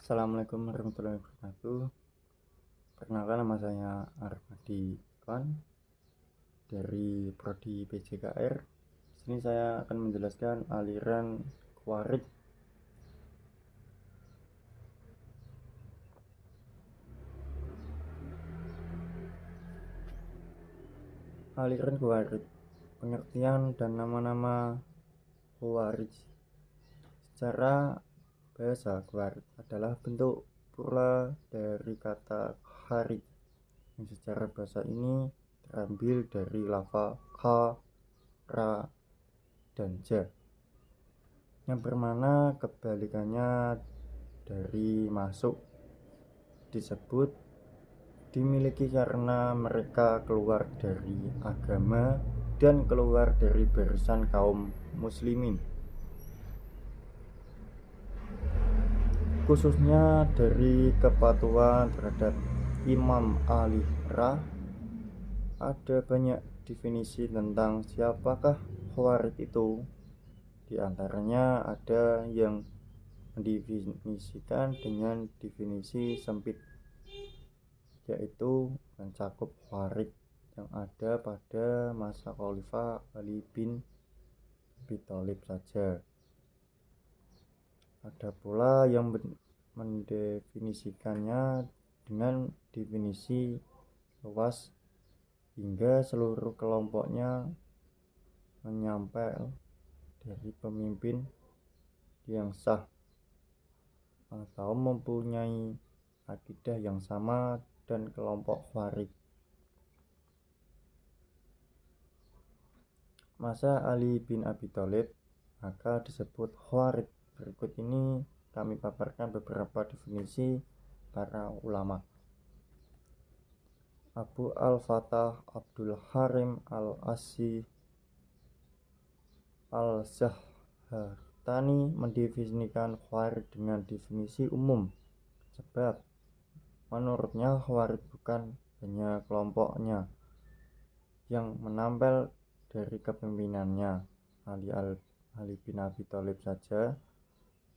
Assalamualaikum warahmatullahi wabarakatuh. Perkenalkan, nama saya Armadi Ikwan dari Prodi PJKR. Di sini saya akan menjelaskan aliran Khawarij. Aliran Khawarij, pengertian dan nama-nama Khawarij. Secara bahasa, Khawarij adalah bentuk pula dari kata kharij yang secara bahasa ini terambil dari lafal kha, ra, dan ja, yang bermakna kebalikannya dari masuk. Disebut dimiliki karena mereka keluar dari agama dan keluar dari barisan kaum muslimin, khususnya dari kepatuhan terhadap Imam Ali Ra. Ada banyak definisi tentang siapakah Khawarij itu. Di antaranya ada yang mendefinisikan dengan definisi sempit, yaitu mencakup Khawarij yang ada pada masa Khalifah Ali bin Abi Thalib saja. Ada pula yang mendefinisikannya dengan definisi luas hingga seluruh kelompoknya menyampel dari pemimpin yang sah atau mempunyai akidah yang sama dan kelompok Khawarij. Masa Ali bin Abi Thalib maka disebut Khawarij. Berikut ini kami paparkan beberapa definisi para ulama. Abu Al-Fatah Abdul Harim Al-Asy Al-Zahhatani mendefinisikan Khawarij dengan definisi umum, sebab menurutnya Khawarij bukan hanya kelompoknya yang menampel dari kepemimpinannya Ali bin Abi Thalib saja,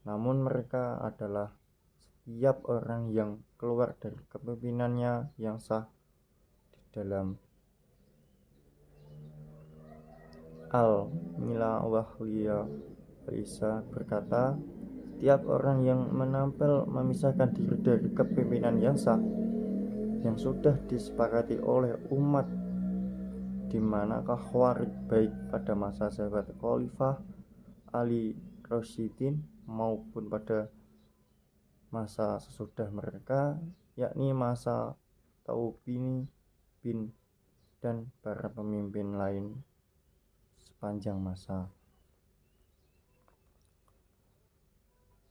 namun mereka adalah setiap orang yang keluar dari kepemimpinannya yang sah. Di dalam Al-Milawahliya Isa berkata, setiap orang yang menampel memisahkan diri dari kepemimpinan yang sah yang sudah disepakati oleh umat, di manakah Khawarij baik pada masa sahabat Khalifah Ali Rasyidin maupun pada masa sesudah mereka, yakni masa Taubini bin dan para pemimpin lain sepanjang masa.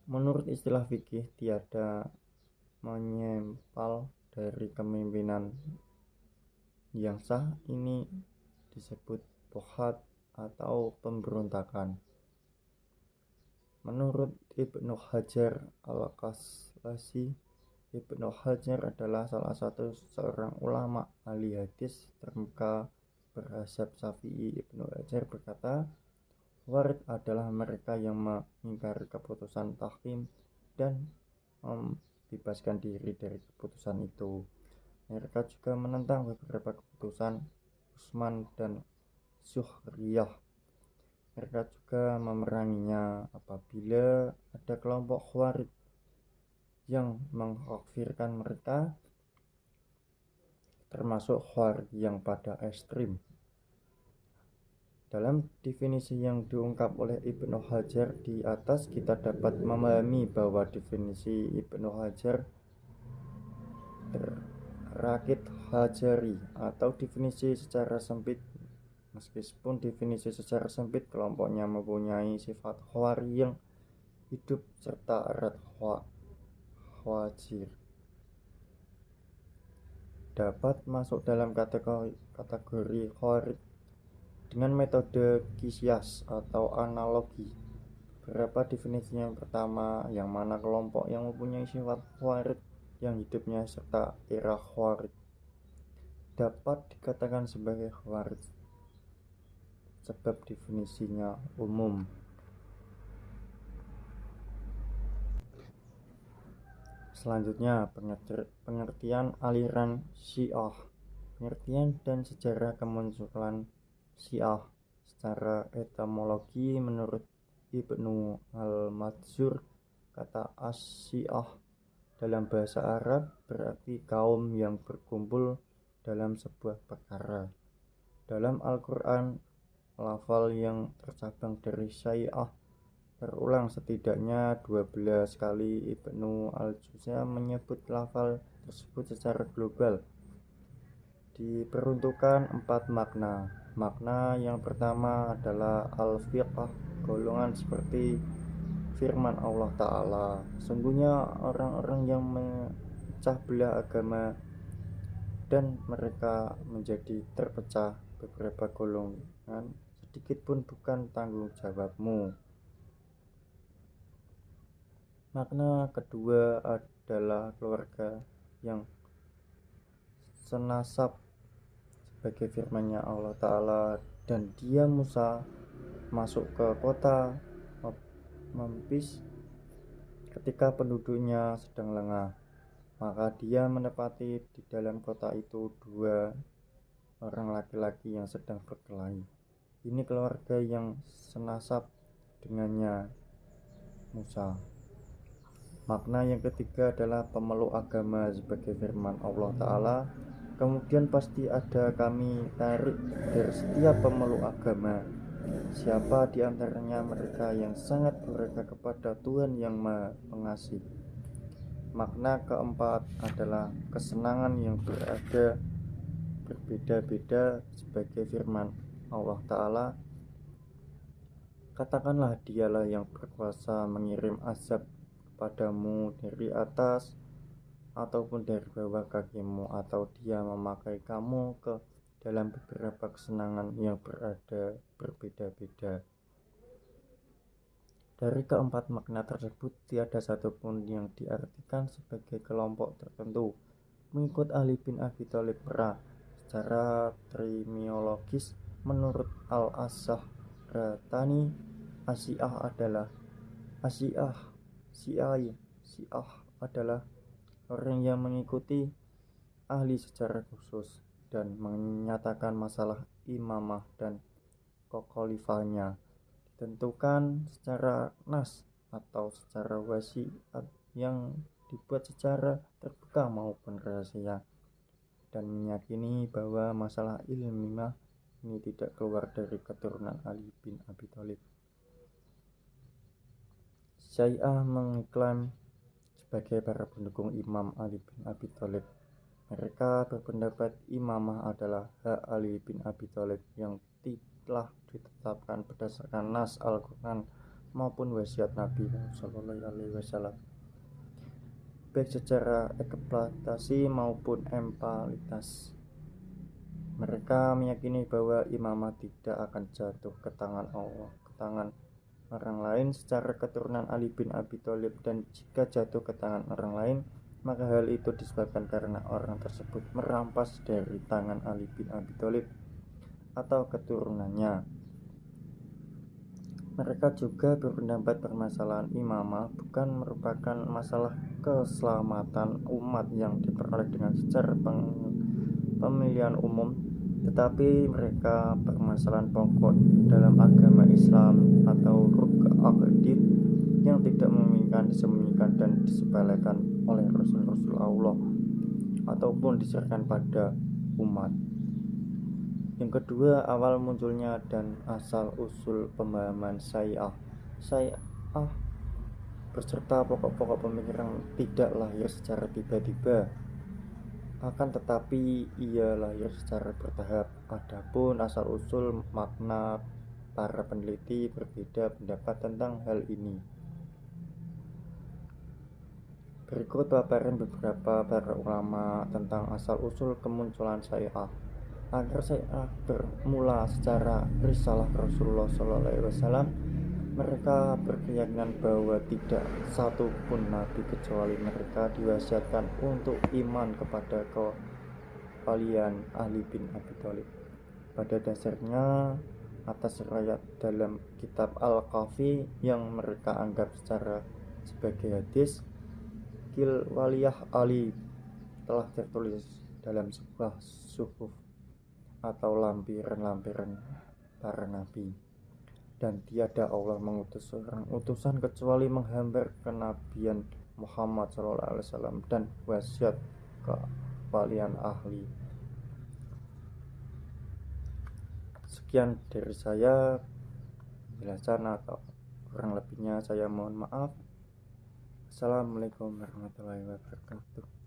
Menurut istilah fikih, tiada menyempal dari kepemimpinan yang sah ini disebut bohat atau pemberontakan. Menurut Ibnu Hajar Al-Qaslasi, Ibnu Hajar adalah salah satu seorang ulama ahli hadis terkemuka berhasab Syafi'i. Ibnu Hajar berkata, Khawarij adalah mereka yang mengingkari keputusan tahkim dan membebaskan diri dari keputusan itu. Mereka juga menentang beberapa keputusan Utsman dan Zuhriyah. Mereka juga memeranginya apabila ada kelompok Khawarij yang mengkafirkan mereka, termasuk Khawarij yang pada ekstrim. Dalam definisi yang diungkap oleh Ibnu Hajar di atas, kita dapat memahami bahwa definisi Ibnu Hajar rakit hajari atau definisi secara sempit. Meskipun definisi secara sempit, kelompoknya mempunyai sifat Khawarij yang hidup serta erat khawajir dapat masuk dalam kategori Khawarij dengan metode qiyas atau analogi. Beberapa definisinya. Yang pertama, yang mana kelompok yang mempunyai sifat Khawarij yang hidupnya serta era Khawarij dapat dikatakan sebagai Khawarij sebab definisinya umum. Selanjutnya, pengertian aliran Syiah. Pengertian dan sejarah kemunculan Syiah secara etimologi menurut Ibnu al-Mansur, kata as-Syiah dalam bahasa Arab berarti kaum yang berkumpul dalam sebuah perkara. Dalam Al-Quran, lafal yang tercabang dari Syiah terulang setidaknya 12 kali. Ibnu al-Juzam menyebut lafal tersebut secara global diperuntukkan 4 makna. Makna yang pertama adalah al-fiqh, golongan seperti firman Allah Ta'ala, sesungguhnya orang-orang yang memecah belah agama dan mereka menjadi terpecah beberapa golongan, sedikit pun bukan tanggung jawabmu. Makna kedua adalah keluarga yang senasab, sebagai firman-Nya Allah Ta'ala, dan dia Musa masuk ke kota Memphis ketika penduduknya sedang lengah, maka dia menepati di dalam kota itu 2 orang laki-laki yang sedang berkelahi. Ini keluarga yang senasab dengannya Musa. Makna yang ketiga adalah pemeluk agama, sebagai firman Allah Ta'ala, kemudian pasti ada kami tarik dari setiap pemeluk agama siapa di antaranya mereka yang sangat berharga kepada Tuhan yang Maha Pengasih. Makna keempat adalah kesenangan yang berada berbeda-beda, sebagai firman Allah Ta'ala, katakanlah dialah yang berkuasa mengirim azab kepadamu dari atas ataupun dari bawah kakimu, atau dia memakai kamu ke dalam beberapa kesenangan yang berada berbeda-beda. Dari keempat makna tersebut, tiada satupun yang diartikan sebagai kelompok tertentu. Mengikut Ali bin Abi Thalib Ra, secara terminologis, menurut Al-Asahratani, Syiah adalah orang yang mengikuti ahli secara khusus dan menyatakan masalah imamah dan kekhalifahannya ditentukan secara nas atau secara wasiat yang dibuat secara terbuka maupun rahasia, dan meyakini bahwa masalah ilmiah ini tidak keluar dari keturunan Ali bin Abi Thalib. Syiah mengklaim sebagai para pendukung Imam Ali bin Abi Thalib. Mereka berpendapat imamah adalah hak Ali bin Abi Thalib yang telah ditetapkan berdasarkan nas Al-Quran maupun wasiat Nabi Sallallahu Alaihi Wasallam, baik secara eksploitasi maupun empalitas. Mereka meyakini bahwa imamah tidak akan jatuh ke tangan Allah, ke tangan orang lain secara keturunan Ali bin Abi Thalib, dan jika jatuh ke tangan orang lain, maka hal itu disebabkan karena orang tersebut merampas dari tangan Ali bin Abi Thalib atau keturunannya. Mereka juga berpendapat permasalahan imamah bukan merupakan masalah keselamatan umat yang diperoleh dengan secara pemilihan umum, tetapi mereka permasalahan pokok dalam agama Islam atau ruk'aqdid yang tidak memungkinkan disembunyikan dan disepelekan oleh Rasul-Rasul Allah ataupun diserahkan pada umat. Yang kedua, awal munculnya dan asal usul pemahaman Syiah. Syiah beserta pokok-pokok pemikiran tidak lahir secara tiba-tiba, akan tetapi ia lahir secara bertahap. Adapun asal usul makna, para peneliti berbeda pendapat tentang hal ini. Berikut paparan beberapa para ulama tentang asal usul kemunculan Syiah. Agar Syiah bermula secara risalah Rasulullah SAW, mereka berkeyakinan bahwa tidak satu pun nabi kecuali mereka diwasiatkan untuk iman kepada kewalian Ali bin Abi Thalib. Pada dasarnya, atas riwayat dalam kitab Al-Kafi yang mereka anggap sebagai hadis, manakil waliyah Ali telah tertulis dalam sebuah suhuf atau lampiran-lampiran para nabi, dan tiada Allah mengutus seorang utusan kecuali menghambar kenabian Muhammad SAW dan wasiat kewalian ahli. Sekian dari saya penjelasan, atau kurang lebihnya saya mohon maaf. Assalamualaikum warahmatullahi wabarakatuh.